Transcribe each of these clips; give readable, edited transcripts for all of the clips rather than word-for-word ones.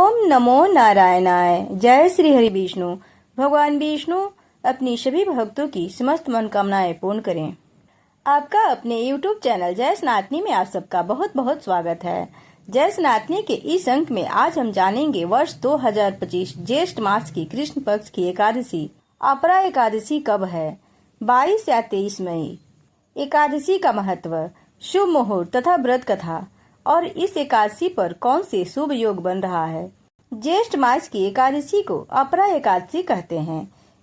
ओम नमो नारायणाय। जय श्री हरि विष्णु। भगवान विष्णु अपनी सभी भक्तों की समस्त मनोकामनाएं पूर्ण करें। आपका अपने YouTube चैनल जय सनातनी में आप सबका बहुत बहुत स्वागत है। जय सनातनी के इस अंक में आज हम जानेंगे वर्ष 2025 ज्येष्ठ मास की कृष्ण पक्ष की एकादशी अपरा एकादशी कब है। 22 या 23 मई। एकादशी का महत्व, शुभ मुहूर्त तथा व्रत कथा और इस एकादशी पर कौन से शुभ योग बन रहा है। ज्येष्ठ मास की एकादशी को अपरा एकादशी कहते हैं।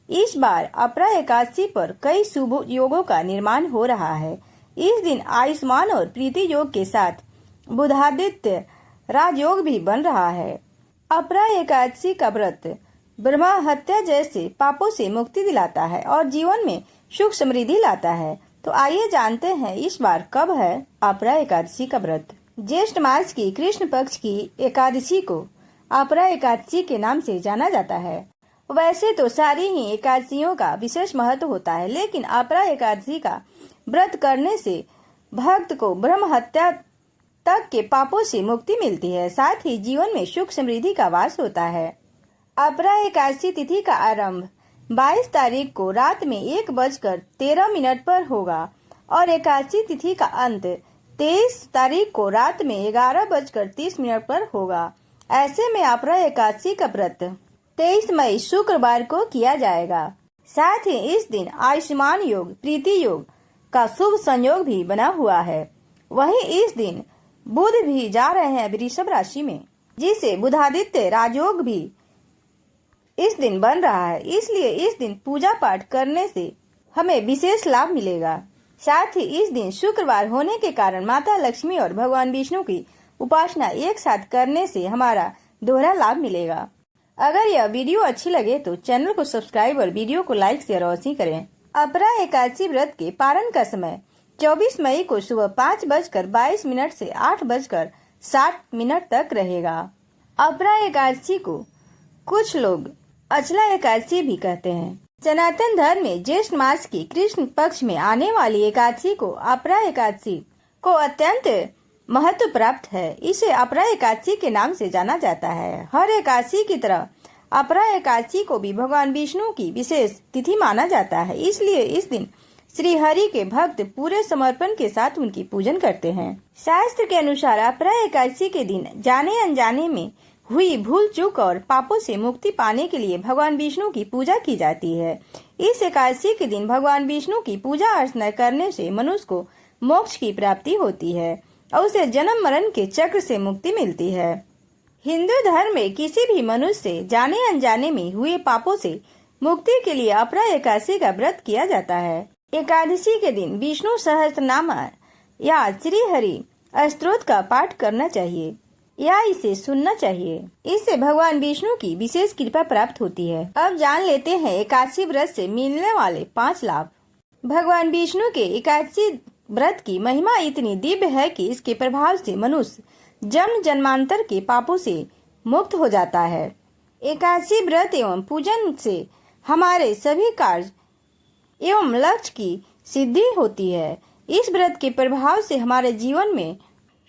इस बार अपरा एकादशी पर कई शुभ योगों का निर्माण हो रहा है। इस दिन आयुष्मान और प्रीति योग के साथ बुधादित्य राजयोग भी बन रहा है। अपरा एकादशी का व्रत ब्रह्मा हत्या जैसे पापों से मुक्ति दिलाता है और जीवन में सुख समृद्धि लाता है। तो आइए जानते हैं इस बार कब है अपरा एकादशी का व्रत। ज्येष्ठ मास की कृष्ण पक्ष की एकादशी को अपरा एकादशी के नाम से जाना जाता है। वैसे तो सारी ही एकादशियों का विशेष महत्व होता है, लेकिन अपरा एकादशी का व्रत करने से भक्त को ब्रह्म हत्या तक के पापों से मुक्ति मिलती है, साथ ही जीवन में सुख समृद्धि का वास होता है। अपरा एकादशी तिथि का आरंभ 22 तारीख को रात में 1:13 पर होगा और एकादशी तिथि का अंत 23 तारीख को रात में 11:30 पर होगा। ऐसे में अपरा एकादशी का व्रत 23 मई शुक्रवार को किया जाएगा। साथ ही इस दिन आयुष्मान योग प्रीति योग का शुभ संयोग भी बना हुआ है। वहीं इस दिन बुध भी जा रहे हैं वृषभ राशि में, जिसे बुधादित्य राजयोग भी इस दिन बन रहा है। इसलिए इस दिन पूजा पाठ करने से हमें विशेष लाभ मिलेगा। साथ ही इस दिन शुक्रवार होने के कारण माता लक्ष्मी और भगवान विष्णु की उपासना एक साथ करने से हमारा दोहरा लाभ मिलेगा। अगर यह वीडियो अच्छी लगे तो चैनल को सब्सक्राइब और वीडियो को लाइक शेयर अवश्य करें। अपरा एकादशी व्रत के पारण का समय 24 मई को सुबह 5:22 से 8:60 तक रहेगा। अपरा एकादशी को कुछ लोग अचला एकादशी भी कहते हैं। सनातन धर्म में ज्येष्ठ मास की कृष्ण पक्ष में आने वाली एकादशी को अपरा एकादशी को अत्यंत महत्व प्राप्त है। इसे अपरा एकादशी के नाम से जाना जाता है। हर एकादशी की तरह अपरा एकादशी को भी भगवान विष्णु की विशेष तिथि माना जाता है। इसलिए इस दिन श्री हरि के भक्त पूरे समर्पण के साथ उनकी पूजन करते हैं। शास्त्र के अनुसार अपरा एकादशी के दिन जाने अनजाने में हुई भूल चूक और पापों से मुक्ति पाने के लिए भगवान विष्णु की पूजा की जाती है। इस एकादशी के दिन भगवान विष्णु की पूजा अर्चना करने से मनुष्य को मोक्ष की प्राप्ति होती है और उसे जन्म मरण के चक्र से मुक्ति मिलती है। हिंदू धर्म में किसी भी मनुष्य से जाने अनजाने में हुए पापों से मुक्ति के लिए अपरा एकादशी का व्रत किया जाता है। एकादशी के दिन विष्णु सहस्त्रनाम या श्री हरि स्तोत्र का पाठ करना चाहिए या इसे सुनना चाहिए। इससे भगवान विष्णु की विशेष कृपा प्राप्त होती है। अब जान लेते हैं एकादशी व्रत से मिलने वाले 5 लाभ। भगवान विष्णु के एकादशी व्रत की महिमा इतनी दिव्य है कि इसके प्रभाव से मनुष्य जन्म जन्मांतर के पापों से मुक्त हो जाता है। एकादशी व्रत एवं पूजन से हमारे सभी कार्य एवं लक्ष्य की सिद्धि होती है। इस व्रत के प्रभाव से हमारे जीवन में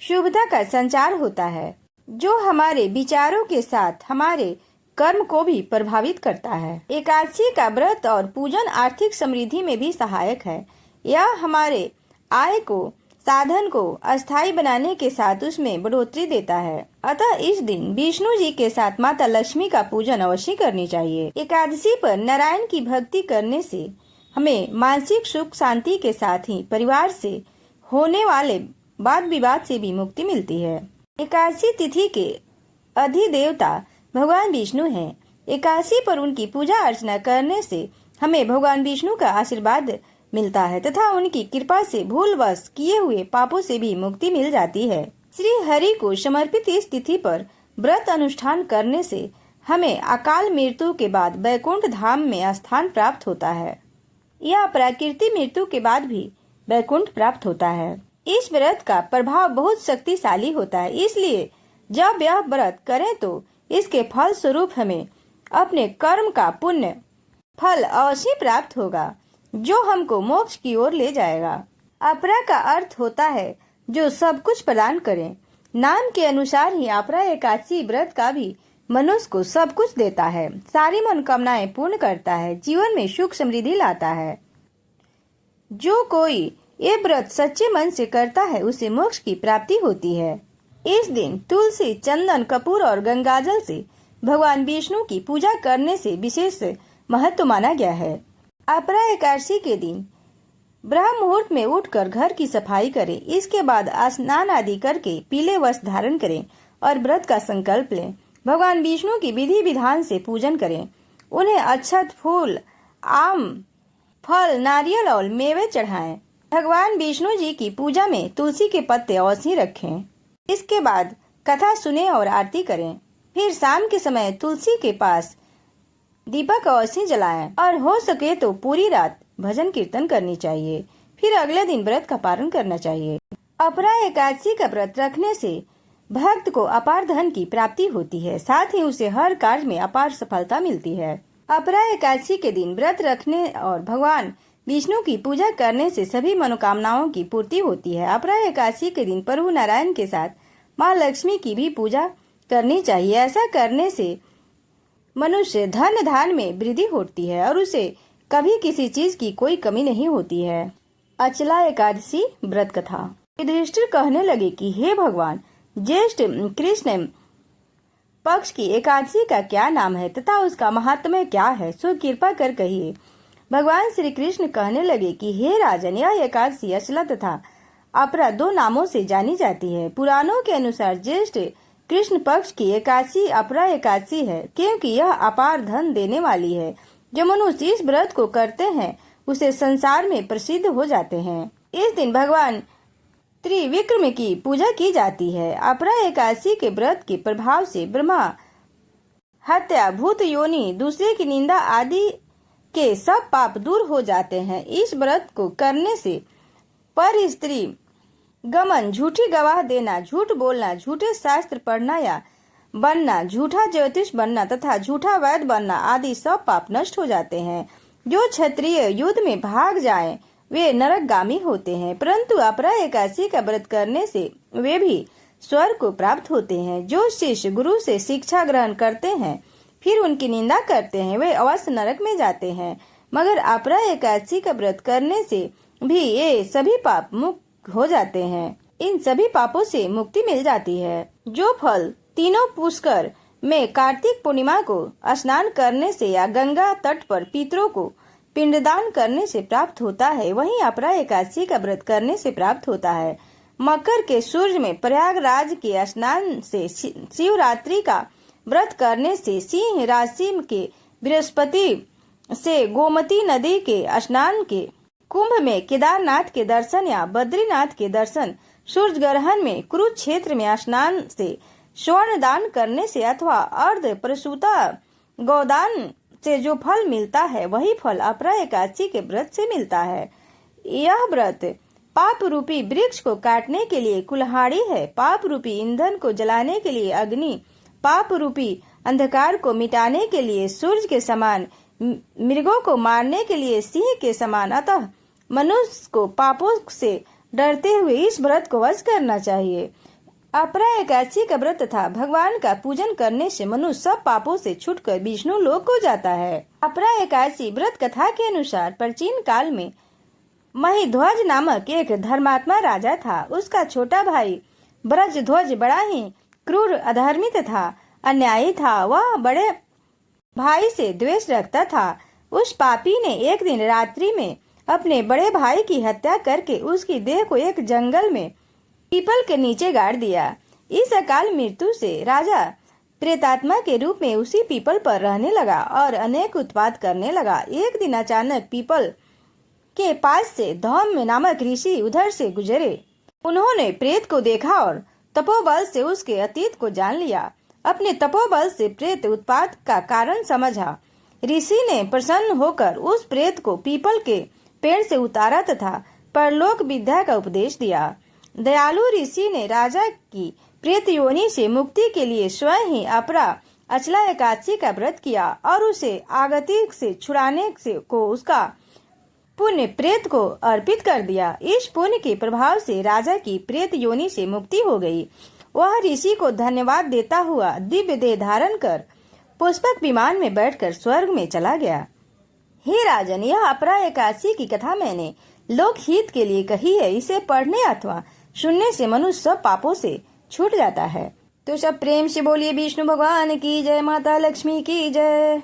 शुभता का संचार होता है, जो हमारे विचारों के साथ हमारे कर्म को भी प्रभावित करता है। एकादशी का व्रत और पूजन आर्थिक समृद्धि में भी सहायक है। यह हमारे आय को साधन को अस्थायी बनाने के साथ उसमें बढ़ोतरी देता है। अतः इस दिन विष्णु जी के साथ माता लक्ष्मी का पूजन अवश्य करनी चाहिए। एकादशी पर नारायण की भक्ति करने से हमें मानसिक सुख शांति के साथ ही परिवार से होने वाले वाद विवाद से भी मुक्ति मिलती है। एकादशी तिथि के अधिदेवता भगवान विष्णु हैं। एकादशी पर उनकी पूजा अर्चना करने से हमें भगवान विष्णु का आशीर्वाद मिलता है तथा उनकी कृपा से भूलवश किए हुए पापों से भी मुक्ति मिल जाती है। श्री हरि को समर्पित इस तिथि पर व्रत अनुष्ठान करने से हमें अकाल मृत्यु के बाद वैकुंठ धाम में स्थान प्राप्त होता है या प्राकृतिक मृत्यु के बाद भी वैकुंठ प्राप्त होता है। इस व्रत का प्रभाव बहुत शक्तिशाली होता है, इसलिए जब यह व्रत करें तो इसके फल स्वरूप हमें अपने कर्म का पुण्य फल अवश्य प्राप्त होगा, जो हमको मोक्ष की ओर ले जाएगा। अपरा का अर्थ होता है जो सब कुछ प्रदान करें। नाम के अनुसार ही अपरा एकादशी व्रत का भी मनुष्य को सब कुछ देता है, सारी मनोकामनाएं पूर्ण करता है, जीवन में सुख समृद्धि लाता है। जो कोई ये व्रत सच्चे मन से करता है उसे मोक्ष की प्राप्ति होती है। इस दिन तुलसी, चंदन, कपूर और गंगाजल से भगवान विष्णु की पूजा करने से विशेष महत्व माना गया है। अपरा एकादशी के दिन ब्रह्म मुहूर्त में उठकर घर की सफाई करें। इसके बाद स्नान आदि करके पीले वस्त्र धारण करें और व्रत का संकल्प लें। भगवान विष्णु की विधि विधान से पूजन करें। उन्हें अक्षत, फूल, आम, फल, नारियल और मेवे चढ़ाएं। भगवान विष्णु जी की पूजा में तुलसी के पत्ते अवश्य रखें। इसके बाद कथा सुने और आरती करें। फिर शाम के समय तुलसी के पास दीपक अवश्य जलाएं और हो सके तो पूरी रात भजन कीर्तन करनी चाहिए। फिर अगले दिन व्रत का पालन करना चाहिए। अपरा एकादशी का व्रत रखने से भक्त को अपार धन की प्राप्ति होती है, साथ ही उसे हर कार्य में अपार सफलता मिलती है। अपरा एकादशी के दिन व्रत रखने और भगवान विष्णु की पूजा करने से सभी मनोकामनाओं की पूर्ति होती है। अपरा एकादशी के दिन प्रभु नारायण के साथ माँ लक्ष्मी की भी पूजा करनी चाहिए। ऐसा करने से मनुष्य धन धान में वृद्धि होती है और उसे कभी किसी चीज की कोई कमी नहीं होती है। अचला एकादशी व्रत कथा। युधिष्ठिर कहने लगे कि हे भगवान, ज्येष्ठ कृष्ण पक्ष की एकादशी का क्या नाम है तथा उसका महात्म्य क्या है, सो कृपा कर कहिए। भगवान श्री कृष्ण कहने लगे कि हे राजन, यह एकादशी अचला तथा अपरा दो नामों से जानी जाती है। पुराणों के अनुसार ज्येष्ठ कृष्ण पक्ष की एकादशी अपरा एकादशी है, क्योंकि यह अपार धन देने वाली है। जो मनुष्य इस व्रत को करते हैं उसे संसार में प्रसिद्ध हो जाते हैं। इस दिन भगवान त्रिविक्रम की पूजा की जाती है। अपरा एकादशी के व्रत के प्रभाव से ब्रह्मा हत्या, भूत योनि, दूसरे की निंदा आदि के सब पाप दूर हो जाते हैं। इस व्रत को करने से पर स्त्री गमन, झूठी गवाह देना, झूठ बोलना, झूठे शास्त्र पढ़ना या बनना, झूठा ज्योतिष बनना तथा झूठा वैद्य बनना आदि सब पाप नष्ट हो जाते हैं। जो क्षत्रिय युद्ध में भाग जाएं, वे नरकगामी होते हैं, परंतु अपरा एकादशी का व्रत करने से वे भी स्वर्ग को प्राप्त होते हैं। जो शिष्य गुरु से शिक्षा ग्रहण करते हैं फिर उनकी निंदा करते हैं, वे अवश्य नरक में जाते हैं। मगर अपरा एकादशी का व्रत करने से भी ये सभी पाप मुक्त हो जाते हैं। इन सभी पापों से मुक्ति मिल जाती है। जो फल तीनों पुष्कर में कार्तिक पूर्णिमा को स्नान करने से या गंगा तट पर पितरों को पिंडदान करने से प्राप्त होता है, वहीं अपरा एकादशी का व्रत करने से प्राप्त होता है। मकर के सूर्य में प्रयागराज के स्नान से, शिवरात्रि का व्रत करने से, सिंह राशि के बृहस्पति से, गोमती नदी के स्नान के, कुंभ में केदारनाथ के दर्शन या बद्रीनाथ के दर्शन, सूर्य ग्रहण में कुरुक्षेत्र में स्नान से, स्वर्ण दान करने से अथवा अर्ध प्रसूता गौदान से जो फल मिलता है वही फल अपरा एकादशी के व्रत से मिलता है। यह व्रत पाप रूपी वृक्ष को काटने के लिए कुल्हाड़ी है, पाप रूपी ईंधन को जलाने के लिए अग्नि, पाप रूपी अंधकार को मिटाने के लिए सूर्य के समान, मृगों को मारने के लिए सिंह के समान। अतः मनुष्य को पापों से डरते हुए इस व्रत को वश करना चाहिए। अपरा एकादशी का व्रत तथा भगवान का पूजन करने से मनुष्य सब पापों से छूटकर विष्णु लोक को जाता है। अपरा एकादशी व्रत कथा के अनुसार प्राचीन काल में महिध्वज नामक एक धर्मात्मा राजा था। उसका छोटा भाई ब्रजध्वज बड़ा ही क्रूर, अधर्मी तथा अन्यायी था। वह बड़े भाई से द्वेष रखता था। उस पापी ने एक दिन रात्रि में अपने बड़े भाई की हत्या करके उसकी देह को एक जंगल में पीपल के नीचे गाड़ दिया। इस अकाल मृत्यु से राजा प्रेतात्मा के रूप में उसी पीपल पर रहने लगा और अनेक उत्पात करने लगा। एक दिन अचानक पीपल के पास से धौम्य नामक ऋषि उधर से गुजरे। उन्होंने प्रेत को देखा और तपोबल से उसके अतीत को जान लिया। अपने तपोबल से प्रेत उत्पात का कारण समझा। ऋषि ने प्रसन्न होकर उस प्रेत को पीपल के पेड़ से उतारा तथा परलोक विद्या का उपदेश दिया। दयालु ऋषि ने राजा की प्रेत योनि से मुक्ति के लिए स्वयं ही अपरा अचला एकादशी का व्रत किया और उसे आगति से छुड़ाने से को उसका पुण्य प्रेत को अर्पित कर दिया। इस पुण्य के प्रभाव से राजा की प्रेत योनि से मुक्ति हो गई। वह ऋषि को धन्यवाद देता हुआ दिव्य देह धारण कर पुष्पक विमान में बैठकर स्वर्ग में चला गया। हे राजन, यह अपरा एकादशी की कथा मैंने लोक हित के लिए कही है। इसे पढ़ने अथवा सुनने से मनुष्य सब पापों से छूट जाता है। तो सब प्रेम से बोलिए विष्णु भगवान की जय, माता लक्ष्मी की जय।